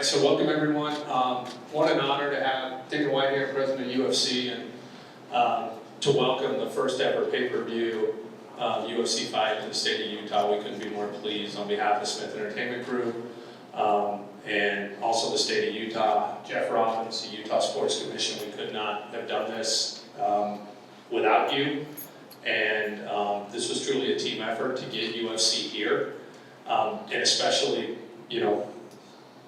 right, so welcome everyone. What an honor to have Dana White here, President of UFC, and to welcome the first ever pay-per-view UFC fight in the state of Utah. We couldn't be more pleased on behalf of Smith Entertainment Group and also the state of Utah. Jeff Robbins, the Utah Sports Commission, we could not have done this without you. And this was truly a team effort to get UFC here, and especially, you know,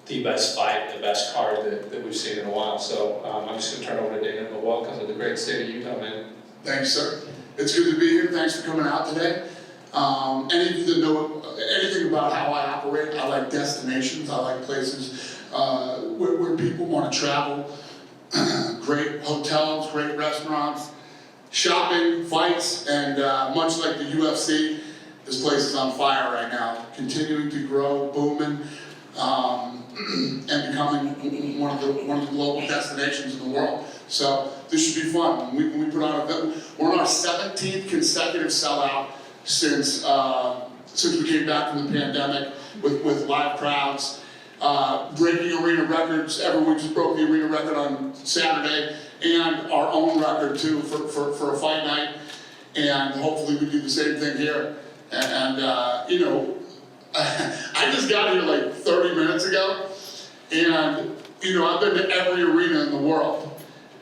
the best fight, the best card that we've seen in a while. So I'm just going to turn it over to Dana, but welcome to the great state of Utah, man. Thanks, sir. It's good to be here. Thanks for coming out today. Any of you that know anything about how I operate, I like destinations. I like places where people want to travel. Great hotels, great restaurants, shopping, fights, and much like the UFC, this place is on fire right now, continuing to grow, booming, and becoming one of the global destinations in the world. So this should be fun. When we put on an event, we're on our 17th consecutive sellout since we came back from the pandemic with live crowds, breaking arena records. We just broke the arena record on Saturday, and our own record too for a fight night. And hopefully we do the same thing here. And you know, I just got here like 30 minutes ago, and you know, I've been to every arena in the world.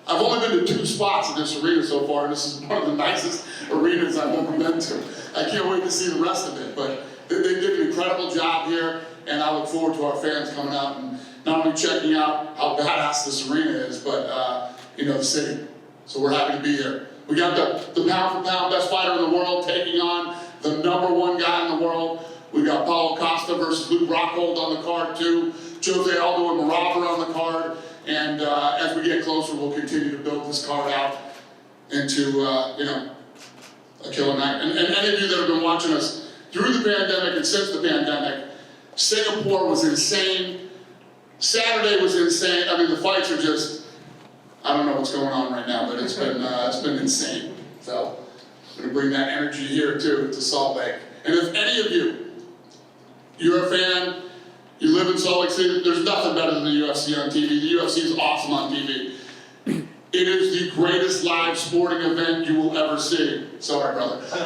I've only been to 2 spots in this arena so far, and this is one of the nicest arenas I've ever been to. I can't wait to see the rest of it, but they did an incredible job here, and I look forward to our fans coming out and not only checking out how badass this arena is, but you know, the city. So we're happy to be here. We got the pound for pound best fighter in the world taking on the #1 guy in the world. We got Paulo Costa versus Luke Rockhold on the card too. Jose Aldo and Marava on the card. And as we get closer, we'll continue to build this card out into you know, a killer night. And any of you that have been watching us through the pandemic and since the pandemic, Singapore was insane. Saturday was insane. I mean, the fights are just, I don't know what's going on right now, but it's been insane. So I'm gonna bring that energy here too to Salt Lake. And if any of you're a fan, you live in Salt Lake City, there's nothing better than the UFC on TV. The UFC is awesome on TV. It is the greatest live sporting event you will ever see. Sorry, brother. It is the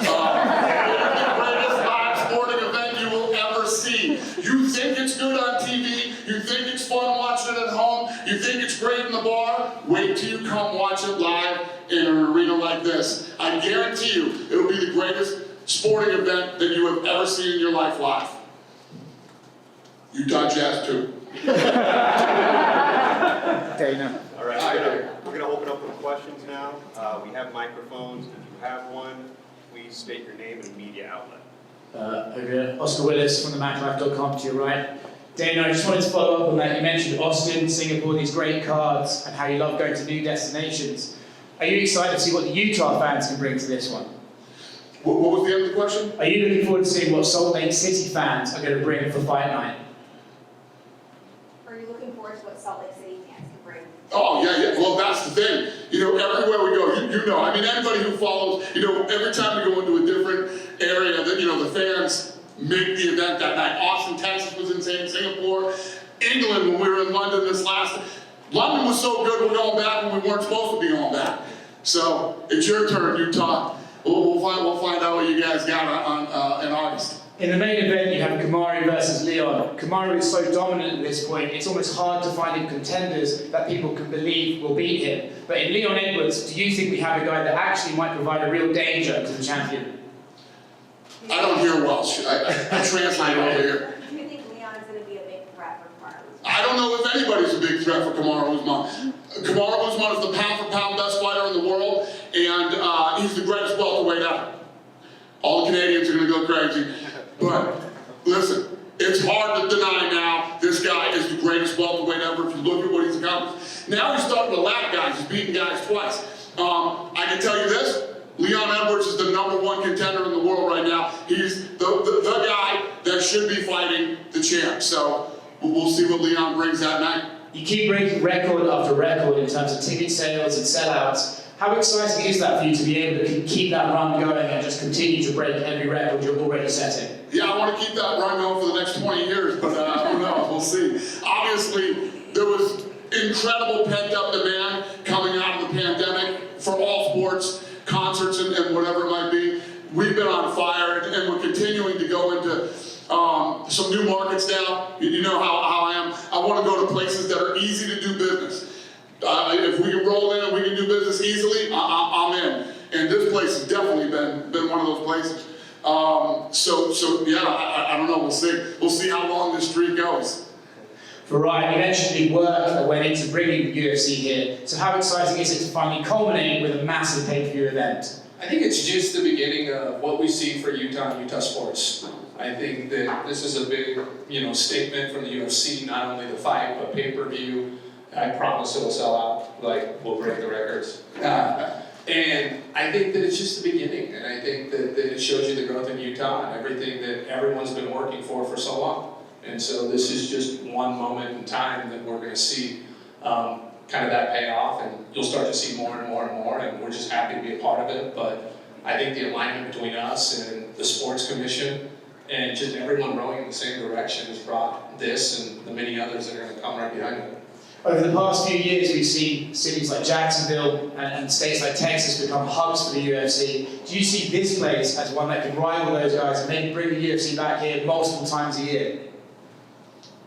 greatest live sporting event you will ever see. You think it's good on TV, you think it's fun watching it at home, you think it's great in the bar, wait till you come watch it live in an arena like this. I guarantee you, it'll be the greatest sporting event that you have ever seen in your life live. Utah Jazz too. Dana. All right, we're going to open up with questions now. We have microphones. If you have one, please state your name and media outlet. Over here, Oscar Willis from TheMacLife.com to your right. Dana, I just wanted to follow up on that. You mentioned Austin, Singapore, these great cards, and how you love going to new destinations. Are you excited to see what the Utah fans can bring to this one? What was the end of the question? Are you looking forward to seeing what Salt Lake City fans are going to bring for fight night? Are you looking forward to what Salt Lake City fans can bring? Oh, yeah. Well, that's the thing. You know, everywhere we go, you know, I mean, anybody who follows, you know, every time we go into a different area, that, you know, the fans make the event that night. Austin, Texas was insane. Singapore, England, when we were in London London was so good we're going back when we weren't supposed to be going back. So, it's your turn, Utah. We'll find out what you guys got in August. In the main event, you have Kamaru versus Leon. Kamaru is so dominant at this point, it's almost hard to find him contenders that people can believe will beat him. But in Leon Edwards, do you think we have a guy that actually might provide a real danger to the champion? I don't hear Welsh. I translate over here. Do you think Leon is going to be a big threat for Kamaru Usman? I don't know if anybody's a big threat for Kamaru Usman. Kamaru Usman is the pound-for-pound best fighter in the world, and he's the greatest welterweight ever. All the Canadians are going to go crazy. But listen, it's hard to deny now this guy is the greatest welterweight ever if you look at what he's accomplished. Now he's starting to lap guys. He's beaten guys twice. I can tell you this, Leon Edwards is the #1 contender in the world right now. He's the guy that should be fighting the champ. So we'll see what Leon brings that night. You keep breaking record after record in terms of ticket sales and sellouts. How exciting is that for you to be able to keep that run going and just continue to break every record you're already setting? Yeah, want to keep that run going for the next 20 years, but who knows? We'll see. Obviously, there was incredible pent-up demand coming out of the pandemic for all sports, concerts, and whatever it might be. We've been on fire, and we're continuing to go into some new markets now. You know how I am. I want to go to places that are easy to do business. If we can roll in and we can do business easily, I'm in. And this place has definitely been one of those places. So yeah, I don't know. We'll see. We'll see how long this streak goes. For Ryan, you mentioned the work that went into bringing the UFC here. So how exciting is it to finally culminate with a massive pay-per-view event? I think it's just the beginning of what we see for Utah and Utah sports. I think that this is a big, statement from the UFC, not only the fight, but pay-per-view. I promise it'll sell out, like, we'll break the records. And I think that it's just the beginning, and I think that it shows you the growth in Utah and everything that everyone's been working for so long. And so this is just one moment in time that we're going to see kind of that payoff, and you'll start to see more and more and more, and we're just happy to be a part of it. But I think the alignment between us and the Sports Commission and just everyone rowing in the same direction has brought this and the many others that are going to come right behind it. Over the past few years, we've seen cities like Jacksonville and states like Texas become hubs for the UFC. Do you see this place as one that can rival those guys and maybe bring the UFC back here multiple times a year?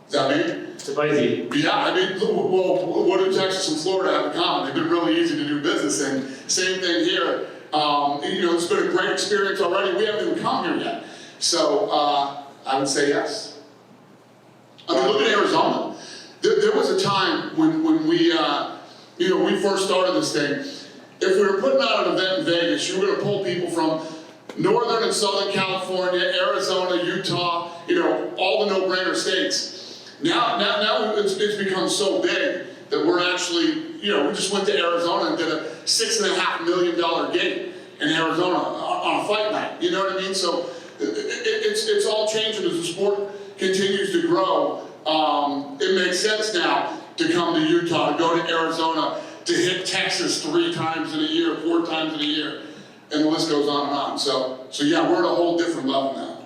Is that me? To both of you. Yeah, I mean, well, what do Texas and Florida have in common? They've been really easy to do business in. Same thing here. It's been a great experience already. We haven't even come here yet. So I would say yes. I mean, look at Arizona. There was a time when we, we first started this thing. If we were putting out an event in Vegas, you were going to pull people from Northern and Southern California, Arizona, Utah, all the no-brainer states. Now it's become so big that we're actually, we just went to Arizona and did a $6.5 million gig in Arizona on a fight night. You know what I mean? So it's all changing as the sport continues to grow. It makes sense now to come to Utah, to go to Arizona, to hit Texas 3 times in a year, 4 times in a year, and the list goes on and on. So yeah, we're at a whole different level now.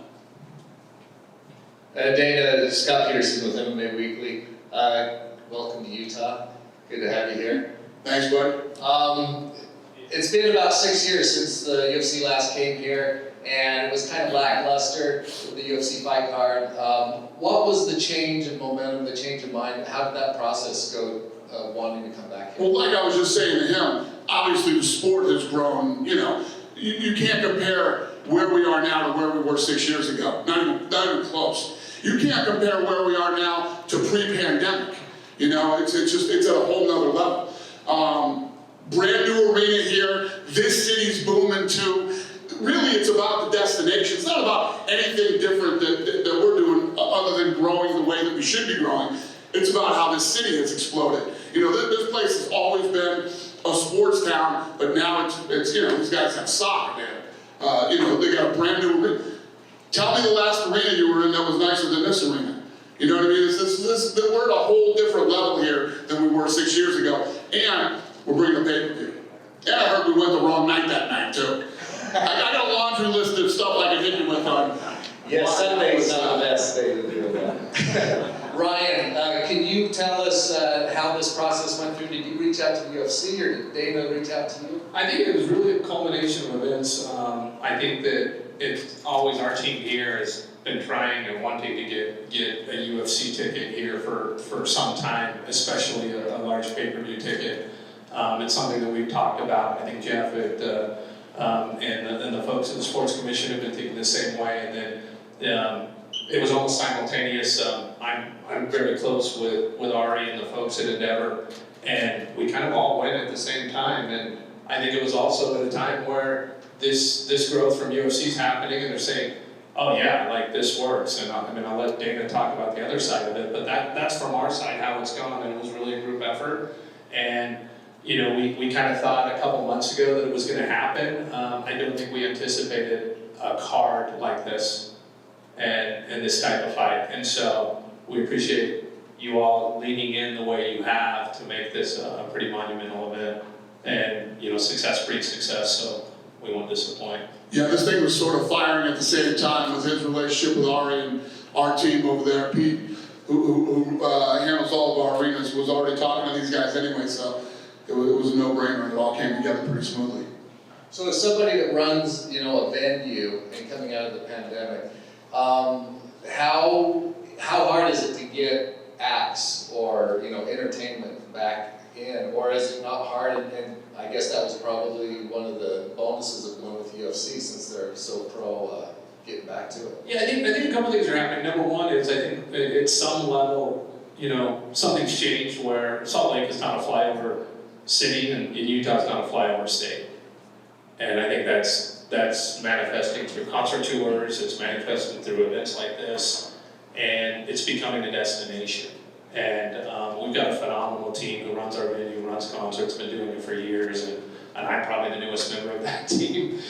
Dana, Scott Peterson with MMA Weekly. Welcome to Utah. Good to have you here. Thanks, buddy. It's been about 6 years since the UFC last came here, and it was kind of lackluster with the UFC fight card. What was the change in momentum, the change of mind? How did that process go, wanting to come back here? Well, like I was just saying to him, obviously the sport has grown. You can't compare where we are now to where we were 6 years ago. Not even close. You can't compare where we are now to pre-pandemic. It's at a whole nother level. Brand new arena here. This city's booming too. Really, it's about the destination. It's not about anything different that we're doing other than growing the way that we should be growing. It's about how this city has exploded. This place has always been a sports town, but now it's these guys have soccer there. They got a brand new arena. Tell me the last arena you were in that was nicer than this arena. You know what I mean? We're at a whole different level here than we were 6 years ago. And we're bringing a pay-per-view. And I heard we went the wrong night that night, too. I got a laundry list of stuff I can hit you with on. Yeah, Sunday's not the best day to do that. Ryan, can you tell us how this process went through? Did you reach out to the UFC, or did Dana reach out to you? I think it was really a culmination of events. I think that it's always our team here has been trying and wanting to get a UFC ticket here for some time, especially a large pay-per-view ticket. It's something that we've talked about. I think Jeff and the folks at the Sports Commission have been thinking the same way. And then it was almost simultaneous. I'm very close with Ari and the folks at Endeavor, and we kind of all went at the same time. And I think it was also at a time where this growth from UFC is happening, and they're saying, oh yeah, like this works. And I'll let Dana talk about the other side of it, but that's from our side how it's gone, and it was really a group effort. And we kind of thought a couple months ago that it was going to happen. I don't think we anticipated a card like this and this type of fight. And so we appreciate you all leaning in the way you have to make this a pretty monumental event. And success breeds success, so we won't disappoint. Yeah, this thing was sort of firing at the same time with his relationship with Ari and our team over there. Pete, who handles all of our arenas, was already talking to these guys anyway, so it was a no-brainer. It all came together pretty smoothly. So as somebody that runs, you know, a venue and coming out of the pandemic, how hard is it to get acts or, you know, entertainment back in, or is it not hard? And I guess that was probably one of the bonuses of going with UFC, since they're so pro getting back to it. Yeah, I think a couple things are happening. Number one is I think at some level, you know, something's changed where Salt Lake is not a flyover city and Utah's not a flyover state. And I think that's manifesting through concert tours, it's manifesting through events like this, and it's becoming a destination. And we've got a phenomenal team who runs our venue, runs concerts, been doing it for years, and I'm probably the newest member of that team,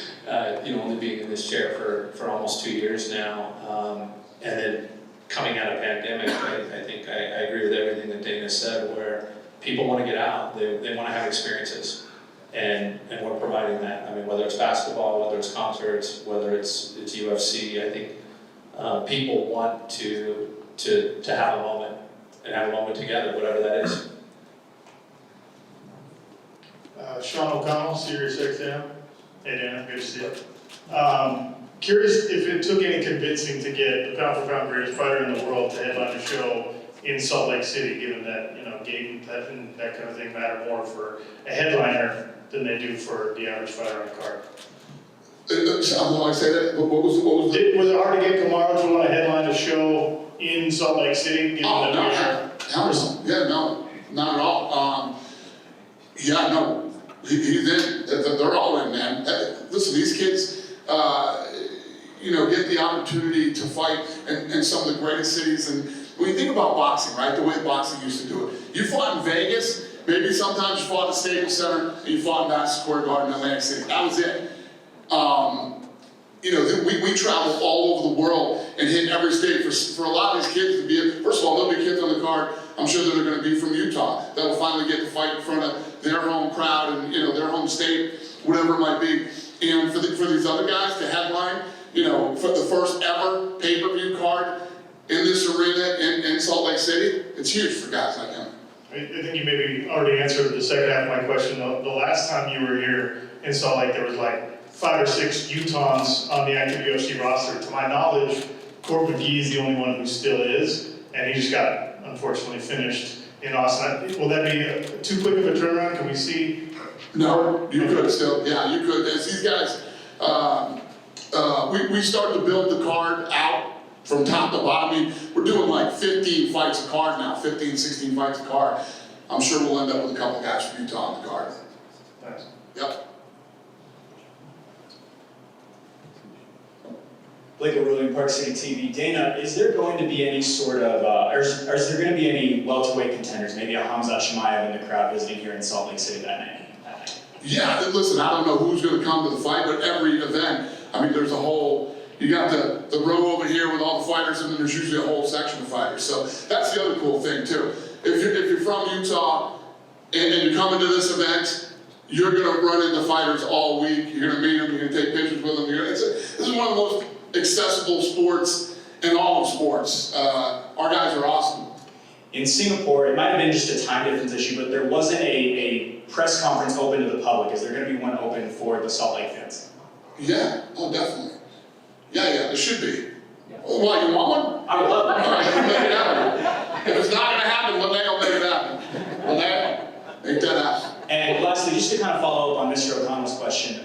you know, only being in this chair for almost 2 years now. And then coming out of pandemic, I think I agree with everything that Dana said, where people want to get out, they want to have experiences. And we're providing that. I mean, whether it's basketball, whether it's concerts, whether it's UFC, I think people want to have a moment and have a moment together, whatever that is. Sean O'Connell, Sirius XM. Hey Dan, good to see you. Curious if it took any convincing to get the pound for pound greatest fighter in the world to headline a show in Salt Lake City, given that, you know, gate and that kind of thing matter more for a headliner than they do for the average fighter on the card. I say that, what was the... Was it hard to get Kamaru to want to headline a show in Salt Lake City, given Oh, no, that no, yeah, no, not at all. Yeah, no, he's in, they're all in, man. Listen, these kids, you know, get the opportunity to fight in some of the greatest cities. And when you think about boxing, right, the way boxing used to do it, you fought in Vegas, maybe sometimes you fought at Staples Center, and you fought in Madison Square Garden in Atlantic City. That was it. You know, we travel all over the world and hit every state. For a lot of these kids to be, first of all, there'll be kids on the card, I'm sure that are going to be from Utah, that will finally get to fight in front of their home crowd and, you know, their home state, whatever it might be. And for these other guys to headline, you know, for the first ever pay-per-view card in this arena in Salt Lake City, it's huge for guys like him. I think you maybe already answered the second half of my question. The last time you were here in Salt Lake, there was like 5 or 6 Utahns on the active UFC roster. To my knowledge, Court McGee is the only one who still is, and he just got, unfortunately, finished in Austin. Will that be too quick of a turnaround? Can we see? No, you could still, yeah, you could. As these guys, we started to build the card out from top to bottom. I mean, we're doing like 15 fights a card now, 15, 16 fights a card. I'm sure we'll end up with a couple guys from Utah on the card. Thanks. Yep. Blake O'Rourke, Park City TV. Dana, is there going to be any sort of, or is there going to be any welterweight contenders, maybe a Hamzat Chimaev in the crowd visiting here in Salt Lake City that night? Yeah, listen, I don't know who's going to come to the fight, but every event, I mean, there's a whole, you got the row over here with all the fighters, and then there's usually a whole section of fighters. So that's the other cool thing too. If you're from Utah and you're coming to this event, you're going to run into fighters all week. You're going to meet them. You're going to take pictures with them. This is one of the most accessible sports in all of sports. Our guys are awesome. In Singapore, it might have been just a time difference issue, but there wasn't a press conference open to the public. Is there going to be one open for the Salt Lake fans? Yeah, oh, definitely. Yeah, there should be. Oh, why, you want one? I would love All that. right, we'll make it happen. If it's not going to happen, Lene will make it happen. Lene, make that happen. And lastly, just to kind of follow up on Mr. O'Connell's question,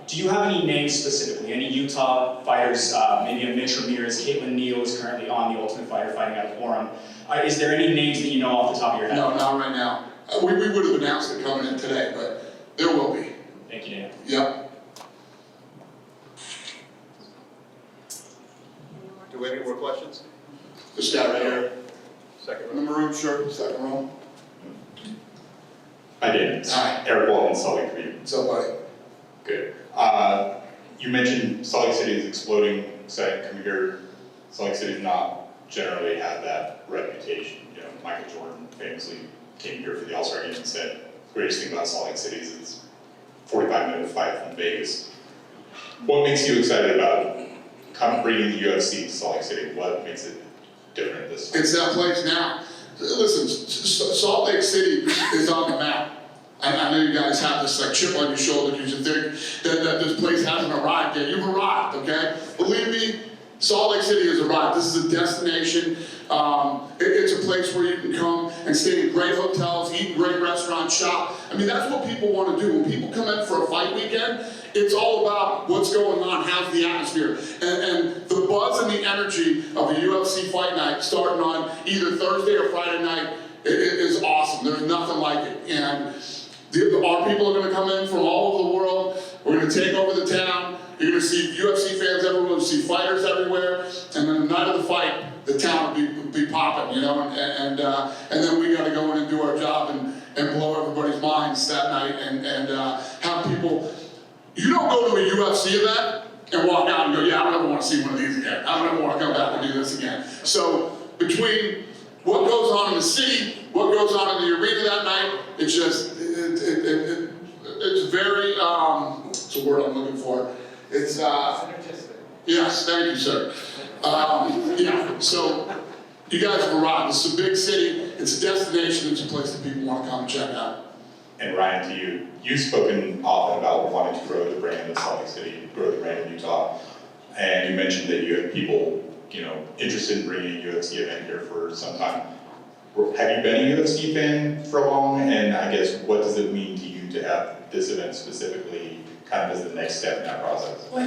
do you have any names specifically, any Utah fighters, maybe a Mitch Ramirez, Caitlin Neal is currently on The Ultimate Fighter fighting out of Orem. Is there any names that you know off the top of your head? No, not right now. We would have announced it coming in today, but there will be. Thank you, Dana. Yep. Do we have any more questions? This guy right here. Second In row. the maroon shirt, second row. Hi, Dan. Hi. Eric Walton, Salt Lake for you. What's up, buddy? Good. You mentioned Salt Lake City is exploding. Excited to come here. Salt Lake City does not generally have that reputation. You know, Michael Jordan famously came here for the All-Star game and said, the greatest thing about Salt Lake City is it's 45-minute flight from Vegas. what makes you excited about bringing the UFC to Salt Lake City? What makes it different this time? It's that place now. Listen, Salt Lake City is on the map. I know you guys have this like chip on your shoulder because you think that this place hasn't arrived yet. You've arrived, okay? Believe me, Salt Lake City has arrived. This is a destination. It's a place where you can come and stay in great hotels, eat in great restaurants, shop. I mean, that's what people want to do. When people come in for a fight weekend, it's all about what's going on, how's the atmosphere. And the buzz and the energy of a UFC fight night starting on either Thursday or Friday night is awesome. There's nothing like it. And our people are going to come in from all over the world. We're going to take over the town. You're going to see UFC fans everywhere. You'll see fighters everywhere. And then the night of the fight, the town will be popping, you know. And then we got to go in and do our job and blow everybody's minds that night and have people. You don't go to a UFC event and walk out and go, yeah, I don't ever want to see one of these again. I don't ever want to come back and do this again. So between what goes on in the city, what goes on in the arena that night, it's just, it's very, what's the word I'm looking for? It's, yes, thank you, sir. Yeah, so you guys have arrived. This is a big city. It's a destination. It's a place that people want to come and check out. And Ryan, to you, you've spoken often about wanting to grow the brand of Salt Lake City, grow the brand of Utah, and you mentioned that you have people, you know, interested in bringing a UFC event here for some time. Have you been a UFC fan for long? And I guess, what does it mean to you to have this event specifically kind of as the next step in that process? Well,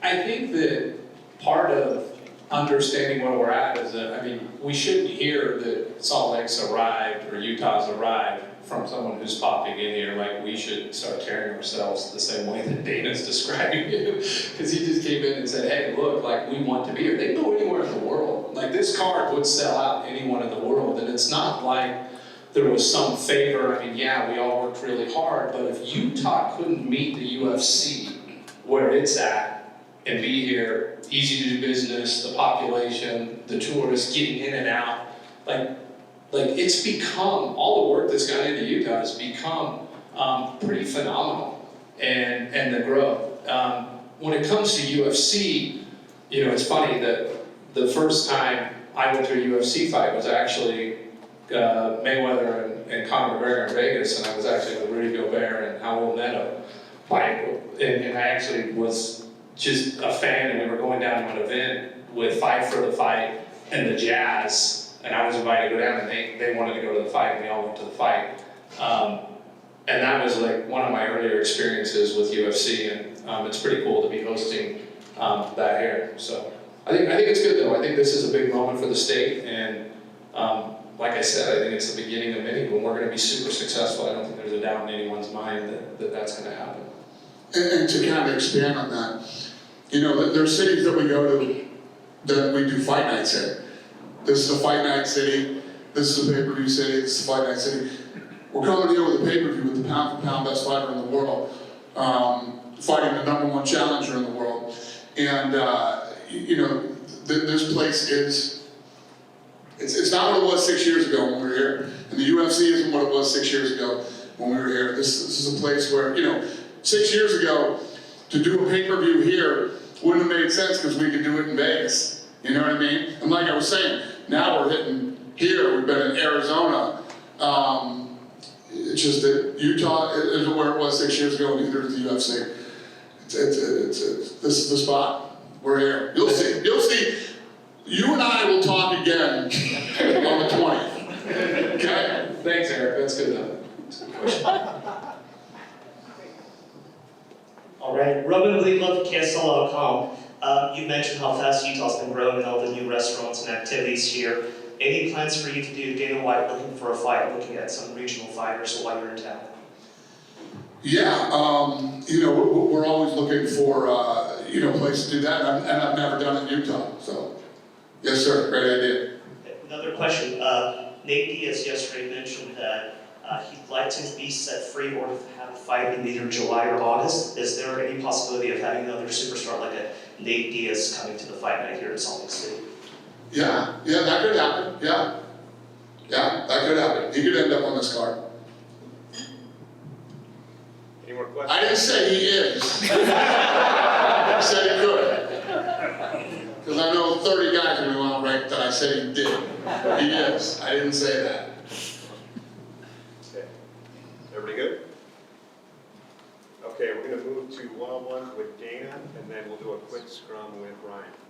I think that part of understanding where we're at is that, I mean, we shouldn't hear that Salt Lake's arrived or Utah's arrived from someone who's popping in here like we should start carrying ourselves the same way that Dana's describing it. Because he just came in and said, hey, look, like, we want to be here. They can go anywhere in the world. Like, this card would sell out anyone in the world. And it's not like there was some favor. I mean, yeah, we all worked really hard, but if Utah couldn't meet the UFC where it's at and be here, easy to do business, the population, the tourists getting in and out, like it's become, all the work that's gone into Utah has become pretty phenomenal, and the growth. When it comes to UFC, you know, it's funny that the first time I went to a UFC fight was actually Mayweather and Conor McGregor in Vegas, and I was actually with Rudy Gobert and Raul Neto fight, and I actually was just a fan, and we were going down to an event with Fight for the Fight and the Jazz, and I was invited to go down, and they wanted to go to the fight, and we all went to the fight. And that was like one of my earlier experiences with UFC, and it's pretty cool to be hosting that here. So I think it's good though. I think this is a big moment for the state, and like I said, I think it's the beginning of many, but we're going to be super successful. I don't think there's a doubt in anyone's mind that that's going to happen. And to kind of expand on that, you know, there are cities that we go to that we do fight nights in. This is a fight night city. This is a pay-per-view city. This is a fight night city. We're coming here with a pay-per-view with the pound-for-pound best fighter in the world, fighting the #1 challenger in the world. And, you know, this place is, it's not what it was 6 years ago when we were here. And the UFC isn't what it was 6 years ago when we were here. This is a place where, you know, 6 years ago, to do a pay-per-view here wouldn't have made sense because we could do it in Vegas. You know what I mean? And like I was saying, now we're hitting here. We've been in Arizona. It's just that Utah isn't where it was 6 years ago, and neither is the UFC. This is the spot. We're here. You'll see. You'll see. You and I will talk again on the 20th. Okay? Thanks, Eric. That's good enough. All right, Robin Bleaklow, KSL.com. You mentioned how fast Utah's been growing and all the new restaurants and activities here. Any plans for you to do Dana White looking for a fight, looking at some regional fighters while you're in town? Yeah, you know, we're always looking for, you know, places to do that, and I've never done it in Utah, so. Yes, sir, great idea. Another question, Nate Diaz yesterday mentioned that he'd like to be set free or have a fight in either July or August. Is there any possibility of having another superstar like a Nate Diaz coming to the fight night here in Salt Lake City? Yeah, that could happen, yeah. Yeah, that could happen. He could end up on this card. Any more questions? I didn't say he is. said he could. Because I know 30 guys are going to outright that I said he did. He is. I didn't say that. Okay. Everybody good? Okay, we're gonna move to one-on-ones with Dana, and then we'll do a quick scrum with Ryan.